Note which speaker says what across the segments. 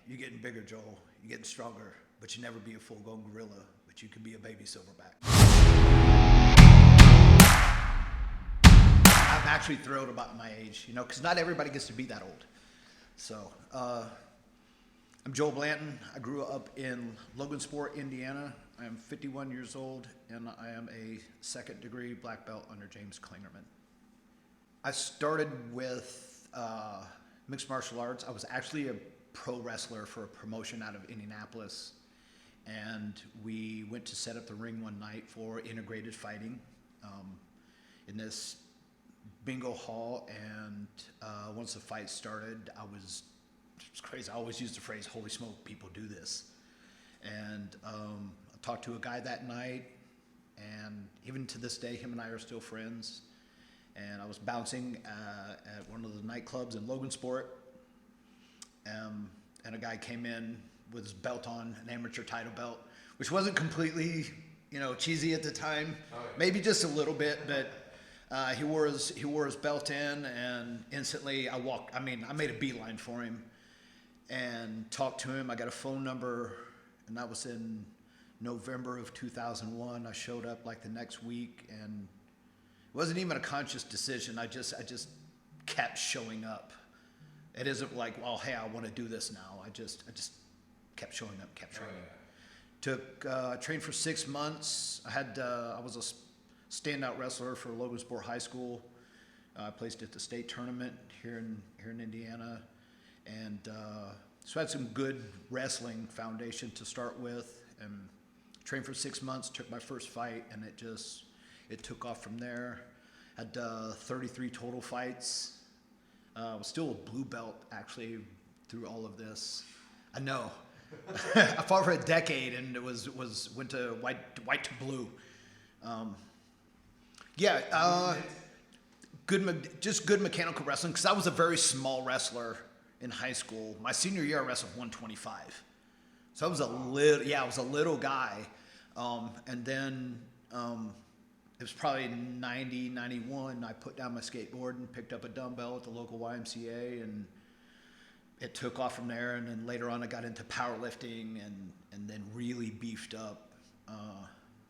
Speaker 1: you're getting bigger, Joel. You're getting stronger, but you never be a full-grown gorilla, but you can be a baby silverback. I'm actually thrilled about my age, because not everybody gets to be that old. So, I'm Joel Blanton. I grew up in Logansport, Indiana. I am 51 years old, and I am a second-degree black belt under James Clingerman. I started with mixed martial arts. I was actually a pro wrestler for a promotion out of Indianapolis, and we went to set up the ring one night for integrated fighting in this bingo hall, and once the fight started, it was crazy. I always use the phrase, "Holy smoke, people do this." And I talked to a guy that night, and even to this day, him and I are still friends. And I was bouncing at one of the nightclubs in Logansport, and a guy came in with his belt on, an amateur title belt, which wasn't completely, cheesy at the time, maybe just a little bit, but he wore his belt in, and instantly I made a beeline for him and talked to him. I got a phone number, and that was in November of 2001. I showed up like the next week, and it wasn't even a conscious decision. I just kept showing up. It isn't like, well, hey, I want to do this now. I just kept showing up. Trained for 6 months. I was a standout wrestler for Logansport High School. I placed at the state tournament here in Indiana, and so I had some good wrestling foundation to start with. And trained for 6 months. Took my first fight, and it took off from there. Had 33 total fights. I was still a blue belt actually through all of this. I know. I fought for a decade, and it went to white to blue. Good mechanical wrestling, because I was a very small wrestler in high school. My senior year, I wrestled 125. So I was a little guy, and then it was probably 90, 91. I put down my skateboard and picked up a dumbbell at the local YMCA, and it took off from there. And then later on, I got into powerlifting, and then really beefed up.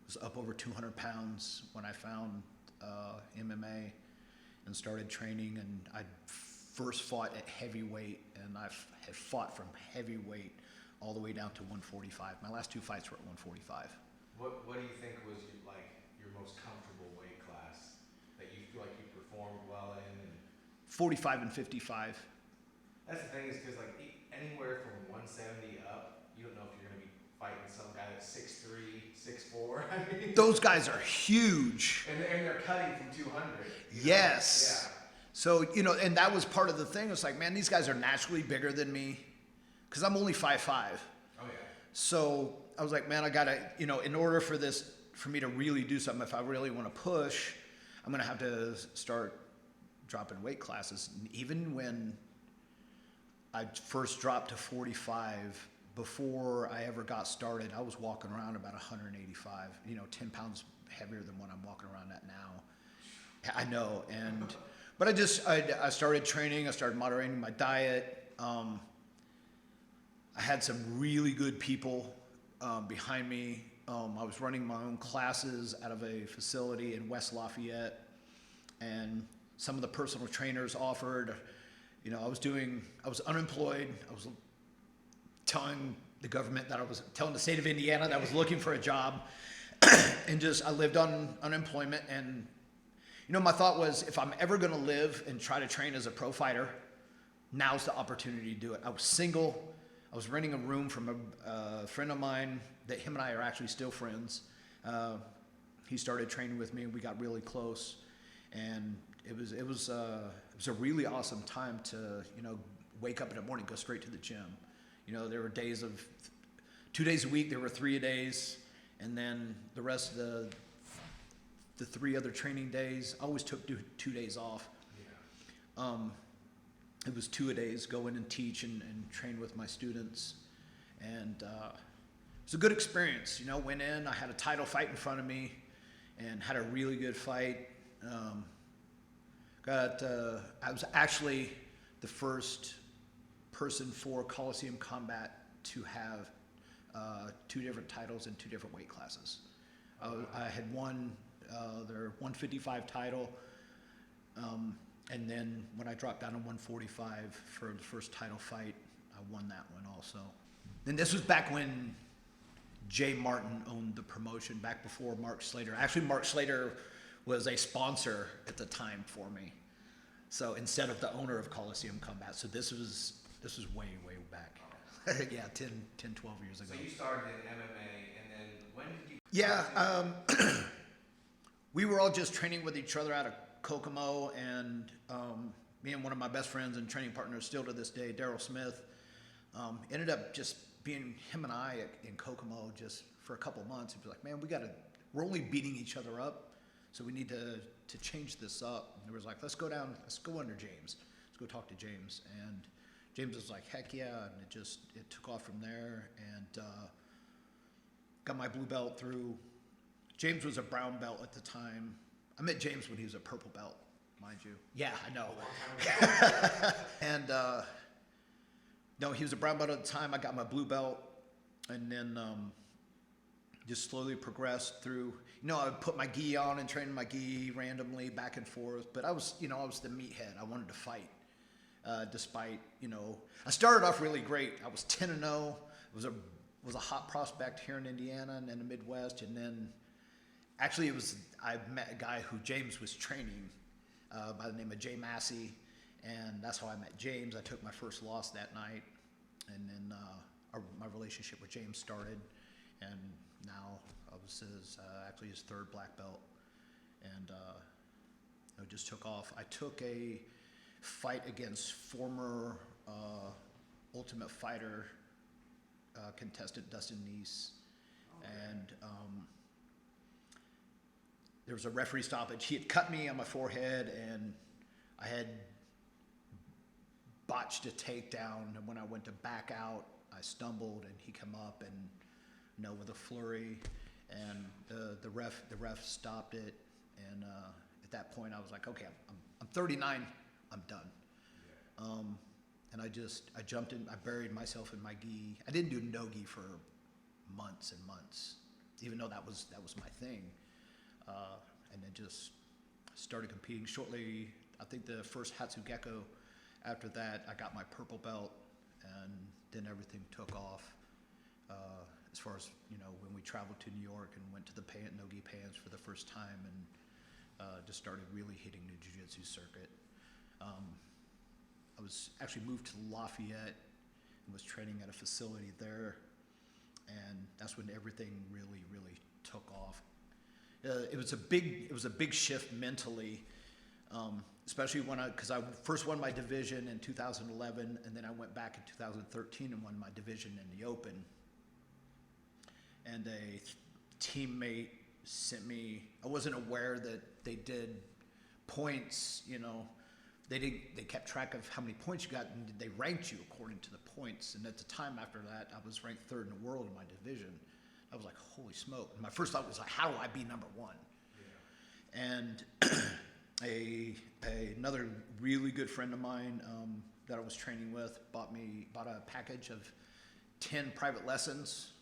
Speaker 1: Was up over 200 pounds when I found MMA and started training. And I first fought at heavyweight, and I had fought from heavyweight all the way down to 145. My last two fights were at 145.
Speaker 2: What do you think was your most comfortable weight class that you feel like you performed well in?
Speaker 1: 45 and 55.
Speaker 2: That's the thing, is because anywhere from 170 up, you don't know if you're going to be fighting some guy that's 6'3", 6'4".
Speaker 1: Those guys are huge.
Speaker 2: And they're cutting from 200.
Speaker 1: Yes.
Speaker 2: Yeah.
Speaker 1: So, and that was part of the thing. It's like, man, these guys are naturally bigger than me, because I'm only 5'5".
Speaker 2: Oh, yeah.
Speaker 1: So I was like, man, I got to, in order for me to really do something, if I really want to push, I'm going to have to start dropping weight classes. And even when I first dropped to 45, before I ever got started, I was walking around about 185, 10 pounds heavier than what I'm walking around at now. I know. But I started training. I started moderating my diet. I had some really good people behind me. I was running my own classes out of a facility in West Lafayette, and some of the personal trainers offered. I was unemployed. I was telling the government telling the state of Indiana that I was looking for a job, and I lived on unemployment. And my thought was, if I'm ever going to live and try to train as a pro fighter, now's the opportunity to do it. I was single. I was renting a room from a friend of mine that him and I are actually still friends. He started training with me, and we got really close. And it was a really awesome time to wake up in the morning, go straight to the gym. There were days of 2 days a week. There were 3 days, and then the rest of the 3 other training days, I always took 2 days off. Yeah. It was 2 days, go in and teach and train with my students. And it was a good experience. Went in, I had a title fight in front of me and had a really good fight. I was actually the first person for Coliseum Combat to have 2 different titles in 2 different weight classes. I had won their 155 title, and then when I dropped down to 145 for the first title fight, I won that one also. And this was back when Jay Martin owned the promotion, back before Mark Slater. Actually, Mark Slater was a sponsor at the time for me. So instead of the owner of Coliseum Combat. So this was way, way back. Yeah, 10, 12 years ago.
Speaker 2: So you started in MMA, and then when did you...
Speaker 1: Yeah, we were all just training with each other out of Kokomo, and me and one of my best friends and training partners still to this day, Daryl Smith, ended up just being him and I in Kokomo just for a couple months. He was like, man, we're only beating each other up, so we need to change this up. And he was like, let's go under James. Let's go talk to James. And James was like, heck yeah, and it took off from there, and got my blue belt through. James was a brown belt at the time. I met James when he was a purple belt, mind you. Yeah, I know. And no, he was a brown belt at the time. I got my blue belt, and then just slowly progressed through. You know, I would put my gi on and train my gi randomly back and forth. But I was the meathead. I wanted to fight, despite, I started off really great. I was 10-0. Was a hot prospect here in Indiana and in the Midwest, and then actually I met a guy who James was training by the name of Jay Massey, and that's how I met James. I took my first loss that night, and then my relationship with James started, and now I was actually his 3rd black belt, and it just took off. I took a fight against former Ultimate Fighter contestant Dustin Neese, and there was a referee stoppage. He had cut me on my forehead, and I had botched a takedown, and when I went to back out, I stumbled, and he come up and with a flurry, and the ref stopped it, and at that point I was like, okay, I'm 39, I'm done. Yeah. And I jumped in, I buried myself in my gi. I didn't do no-gi for months and months, even though that was my thing. And then just started competing. Shortly, I think the first Hatsugeko, after that, I got my purple belt, and then everything took off. As far as, when we traveled to New York and went to the no-gi pans for the first time, and just started really hitting the jiu-jitsu circuit. I was actually moved to Lafayette and was training at a facility there, and that's when everything really, really took off. It was a big shift mentally, especially because I first won my division in 2011, and then I went back in 2013 and won my division in the Open. And a teammate sent me. I wasn't aware that they did points. They kept track of how many points you got, and they ranked you according to the points. And at the time after that, I was ranked 3rd in the world in my division. I was like, holy smoke. And my first thought was like, how do I be number 1? Yeah. And another really good friend of mine that I was training with bought a package of 10 private lessons,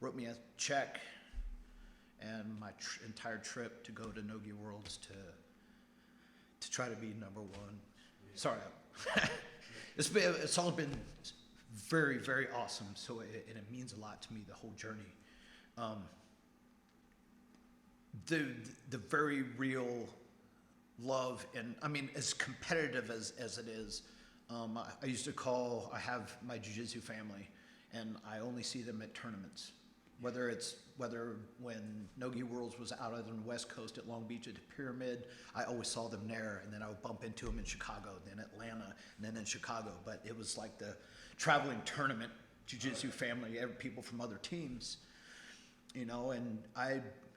Speaker 1: wrote me a check, and my entire trip to go to Nogi Worlds to try to be number 1. Yeah. Sorry. It's all been very, very awesome. So it means a lot to me, the whole journey. The very real love, and I mean, as competitive as it is, I used to I have my jiu-jitsu family, and I only see them at tournaments. Whether when Nogi Worlds was out on the West Coast at Long Beach at the Pyramid, I always saw them there, and then I would bump into them in Chicago, then Atlanta, and then in Chicago. But it was like the traveling tournament jiu-jitsu family, people from other teams, and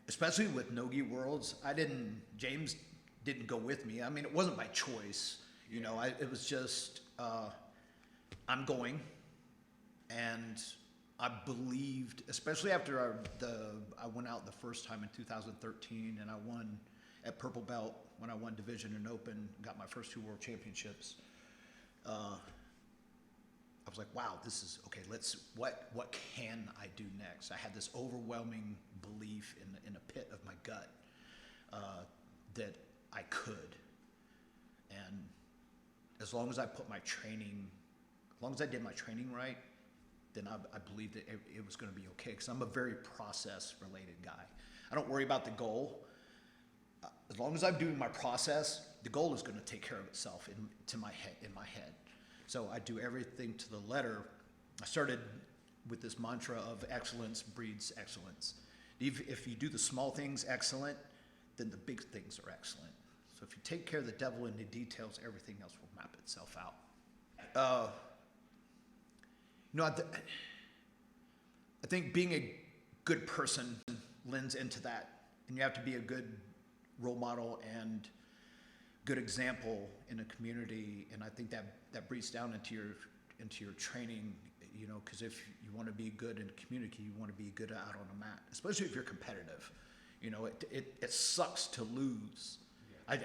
Speaker 1: especially with Nogi Worlds, James didn't go with me. I mean, it wasn't by choice, it was just, I'm going, and I believed, especially after I went out the first time in 2013, and I won at Purple Belt when I won Division and Open, got my first 2 World Championships. I was like, wow, this is okay. What can I do next? I had this overwhelming belief in a pit of my gut that I could, and as long as I put my training, as long as I did my training right, then I believed that it was going to be okay. Because I'm a very process-related guy. I don't worry about the goal. As long as I'm doing my process, the goal is going to take care of itself in my head. So I do everything to the letter. I started with this mantra of excellence breeds excellence. If you do the small things excellent, then the big things are excellent. So if you take care of the devil in the details, everything else will map itself out. I think being a good person lends into that, and you have to be a good role model and good example in a community, and I think that breathes down into your training, because if you want to be good in a community, you want to be good out on a mat, especially if you're competitive. It sucks to lose. Yeah. I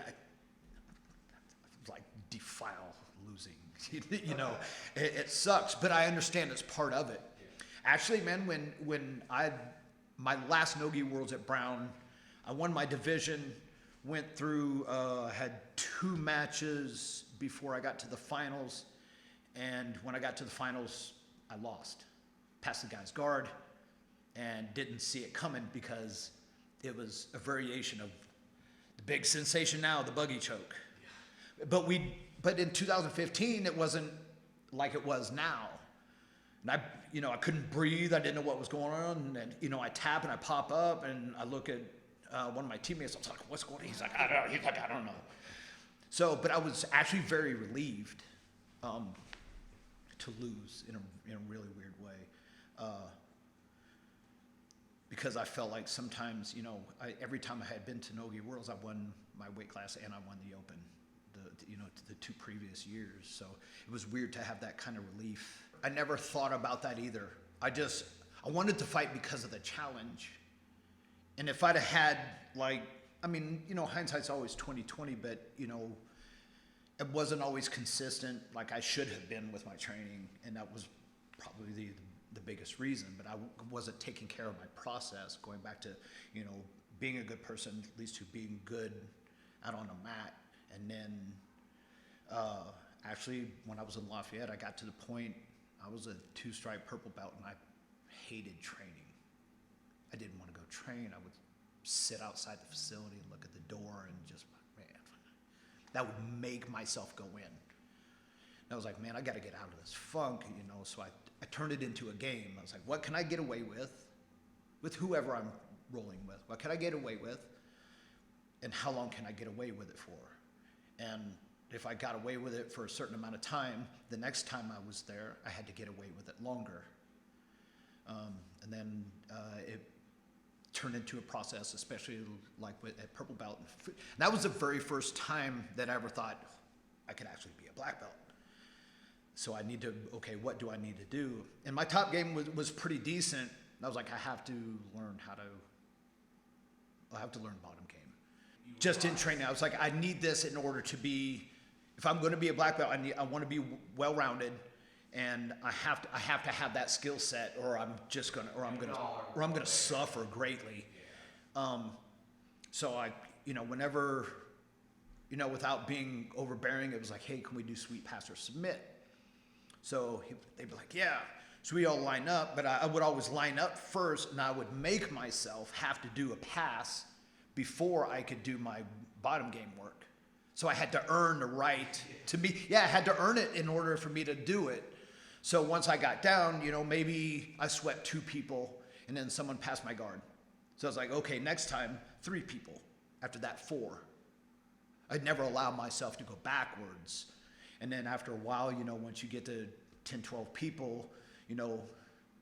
Speaker 1: like defile losing. It sucks, but I understand it's part of it. Yeah. Actually, man, when my last Nogi Worlds at Brown, I won my division, went through, had 2 matches before I got to the finals, and when I got to the finals, I lost. Passed the guy's guard, and didn't see it coming because it was a variation of the big sensation now, the buggy choke. Yeah. But in 2015, it wasn't like it was now. And I couldn't breathe. I didn't know what was going on. And, I tap and I pop up and I look at one of my teammates. I was like, what's going on? He's like, I don't know. He's like, I don't know. So, but I was actually very relieved to lose in a really weird way. Because I felt like sometimes, every time I had been to Nogi Worlds, I won my weight class and I won the Open, the 2 previous years. So it was weird to have that kind of relief. I never thought about that either. I wanted to fight because of the challenge. And if I'd have had hindsight's always 20/20, but it wasn't always consistent like I should have been with my training, and that was probably the biggest reason. But I wasn't taking care of my process, going back to being a good person leads to being good out on a mat. And then actually when I was in Lafayette, I got to the point, I was a 2-stripe purple belt, and I hated training. I didn't want to go train. I would sit outside the facility and look at the door and just, man, that would make myself go in. And I was like, man, I got to get out of this funk, so I turned it into a game. I was like, what can I get away with whoever I'm rolling with? What can I get away with? And how long can I get away with it for? And if I got away with it for a certain amount of time, the next time I was there, I had to get away with it longer. And then it turned into a process, especially like at purple belt. And that was the very first time that I ever thought I could actually be a black belt. So I need to, what do I need to do? And my top game was pretty decent. I was like, I have to learn bottom game. Just in training, I was like, I need this in order to be, if I'm going to be a black belt, I want to be well-rounded, and I have to have that skill set, or I'm going to suffer greatly. So I, whenever, without being overbearing, it was like, hey, can we do sweep, pass, or submit? So they'd be like, yeah. So we all line up, but I would always line up first, and I would make myself have to do a pass before I could do my bottom game work. So I had to earn the right to be, I had to earn it in order for me to do it. So once I got down, maybe I swept 2 people, and then someone passed my guard. So I was like, okay, next time, 3 people. After that, 4. I'd never allow myself to go backwards. And then after a while, once you get to 10, 12 people,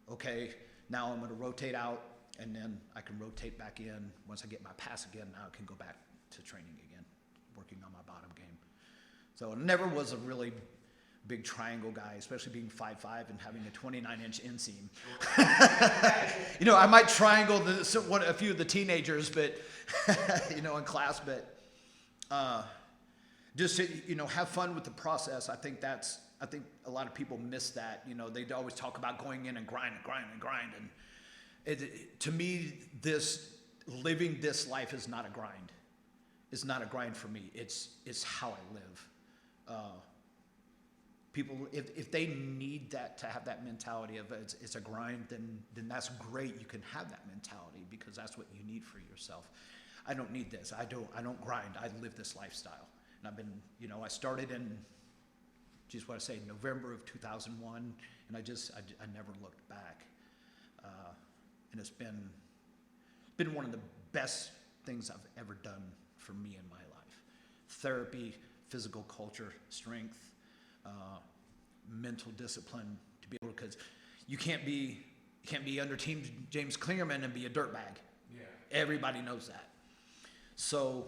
Speaker 1: okay, now I'm going to rotate out, and then I can rotate back in. Once I get my pass again, now I can go back to training again, working on my bottom game. So I never was a really big triangle guy, especially being 5'5" and having a 29-inch inseam. I might triangle a few of the teenagers, but in class, but just to, have fun with the process. I think that's I think a lot of people miss that. You know, they always talk about going in and grind and grind and grind. And to me, living this life is not a grind. It's not a grind for me. It's how I live. People, if they need that, to have that mentality of it's a grind, then that's great. You can have that mentality because that's what you need for yourself. I don't need this. I don't grind. I live this lifestyle. And I've been, you know, I started in, just what I say, November of 2001, and I never looked back. And it's been one of the best things I've ever done for me in my life. Therapy, physical culture, strength, mental discipline to be able to, because you can't be under Team James Clingerman and be a dirtbag.
Speaker 2: Yeah.
Speaker 1: Everybody knows that. So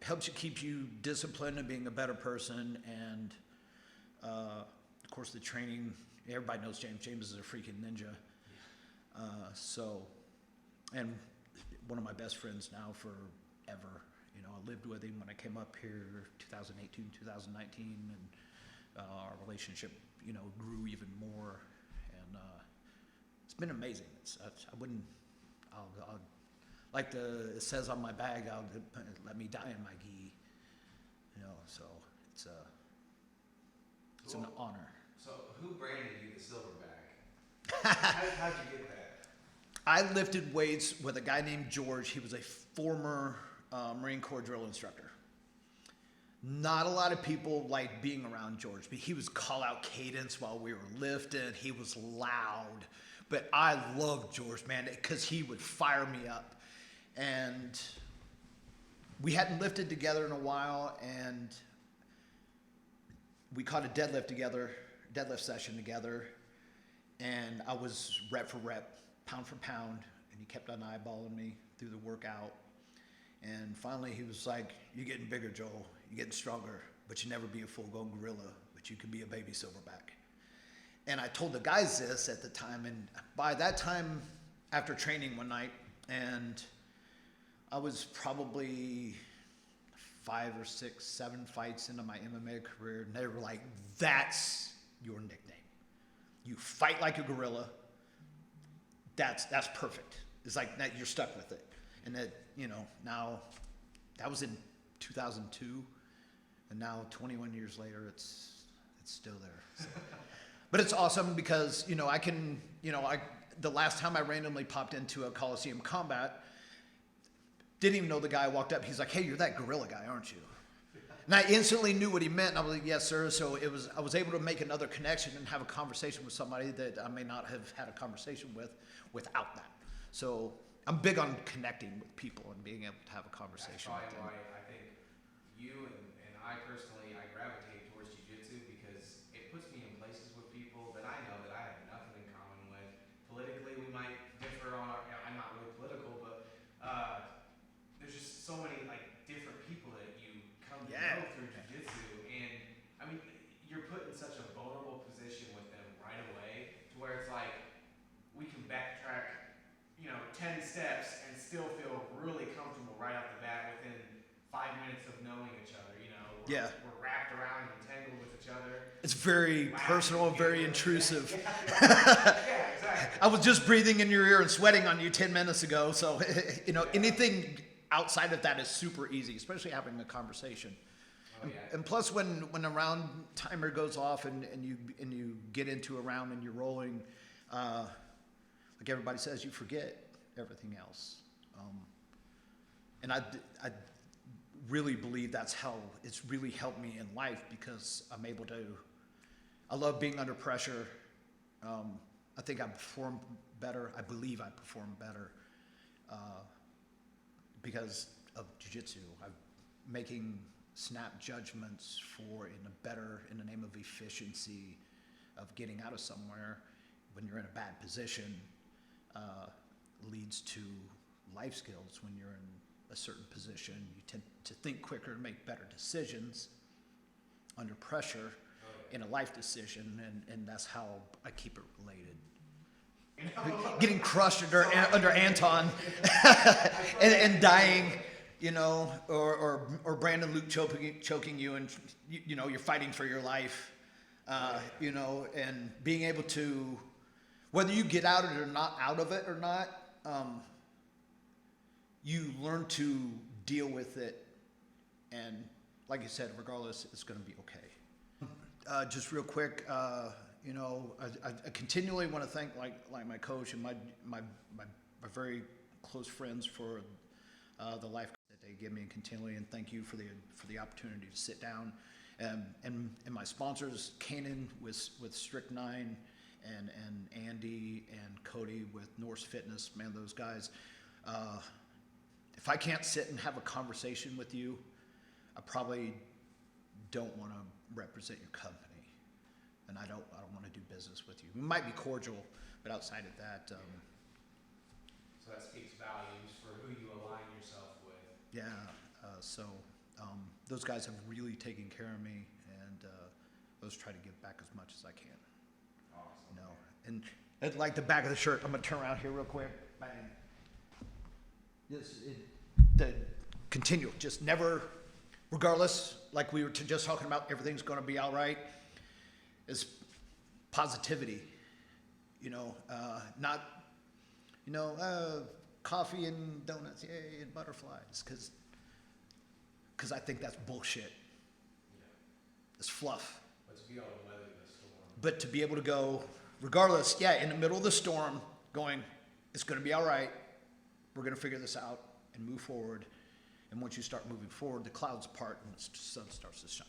Speaker 1: helps you keep you disciplined and being a better person, and of course the training. Everybody knows James. James is a freaking ninja. And one of my best friends now forever. You know, I lived with him when I came up here 2018, 2019, and our relationship, you know, grew even more. And it's been amazing. I'll like it says on my bag, let me die in my gi. You know, so it's an honor.
Speaker 2: So who branded you the silverback? How'd you get that?
Speaker 1: I lifted weights with a guy named George. He was a former Marine Corps drill instructor. Not a lot of people like being around George, but he was call out cadence while we were lifting. He was loud, but I loved George, man, because he would fire me up. And we hadn't lifted together in a while, and we caught a deadlift session together, and I was rep for rep, pound for pound, and he kept on eyeballing me through the workout. And finally he was like, "You're getting bigger, Joel. You're getting stronger, but you never be a full-grown gorilla, but you can be a baby silverback." And I told the guys this at the time, and by that time, after training one night, and I was probably 5 or 6, 7 fights into my MMA career, and they were like, "That's your nickname. You fight like a gorilla. That's perfect." It's like that, you're stuck with it. And that, you know, now that was in 2002, and now 21 years later, it's still there. So. But it's awesome because, you know, the last time I randomly popped into a Coliseum combat, didn't even know the guy. Walked up, he's like, "Hey, you're that gorilla guy, aren't you?" And I instantly knew what he meant, and I was like, "Yes, sir." So I was able to make another connection and have a conversation with somebody that I may not have had a conversation with without that. So I'm big on connecting with people and being able to have a conversation with them.
Speaker 2: That's probably why I think you and I personally, I gravitate towards jiu-jitsu because it puts me in places with people that I know that I have nothing in common with. Politically, we might differ on I'm not really political, but there's just so many like different people that you come to know through jiu-jitsu, and I mean, you're put in such a vulnerable position with them right away to where it's like we can backtrack, 10 steps and still feel really comfortable right off the bat within 5 minutes of knowing each other. We're wrapped around and entangled with each other.
Speaker 1: It's very personal, very intrusive.
Speaker 2: Yeah, exactly.
Speaker 1: I was just breathing in your ear and sweating on you 10 minutes ago. So, anything outside of that is super easy, especially having a conversation.
Speaker 2: Oh, yeah.
Speaker 1: And plus, when a round timer goes off and you get into a round and you're rolling, like everybody says, you forget everything else. And I really believe that's how it's really helped me in life, because I'm able to, I love being under pressure. I think I perform better. I believe I perform better because of jiu-jitsu. I'm making snap judgments in the name of efficiency, of getting out of somewhere when you're in a bad position, leads to life skills. When you're in a certain position, you tend to think quicker and make better decisions under pressure in a life decision, and that's how I keep it related. Getting crushed under Anton and dying, or Brandon Luke choking you, and you're fighting for your life. You know, and being able to, whether you get out of it or not, you learn to deal with it, and like you said, regardless, it's going to be okay. Just real quick, you know, I continually want to thank like my coach and my very close friends for the life that they give me continually, and thank you for the opportunity to sit down, and my sponsors, Kanan with Strict 9, and Andy and Cody with Norse Fitness. Man, those guys. If I can't sit and have a conversation with you, I probably don't want to represent your company, and I don't want to do business with you. We might be cordial, but outside of that,
Speaker 2: So that speaks volumes for who you align yourself with.
Speaker 1: yeah. Those guys have really taken care of me, and I always try to give back as much as I can.
Speaker 2: Awesome.
Speaker 1: You know, and at like the back of the shirt, I'm gonna turn around here real quick. Bang. Continue, just never, regardless, like we were just talking about, everything's going to be all right, is positivity, you know, not, you know, coffee and donuts, yay, and butterflies, because I think that's bullshit.
Speaker 2: Yeah.
Speaker 1: It's fluff.
Speaker 2: But to be able to weather the storm.
Speaker 1: But to be able to go, regardless, yeah, in the middle of the storm, going, it's going to be all right, we're going to figure this out and move forward. And once you start moving forward, the clouds part and the sun starts to shine.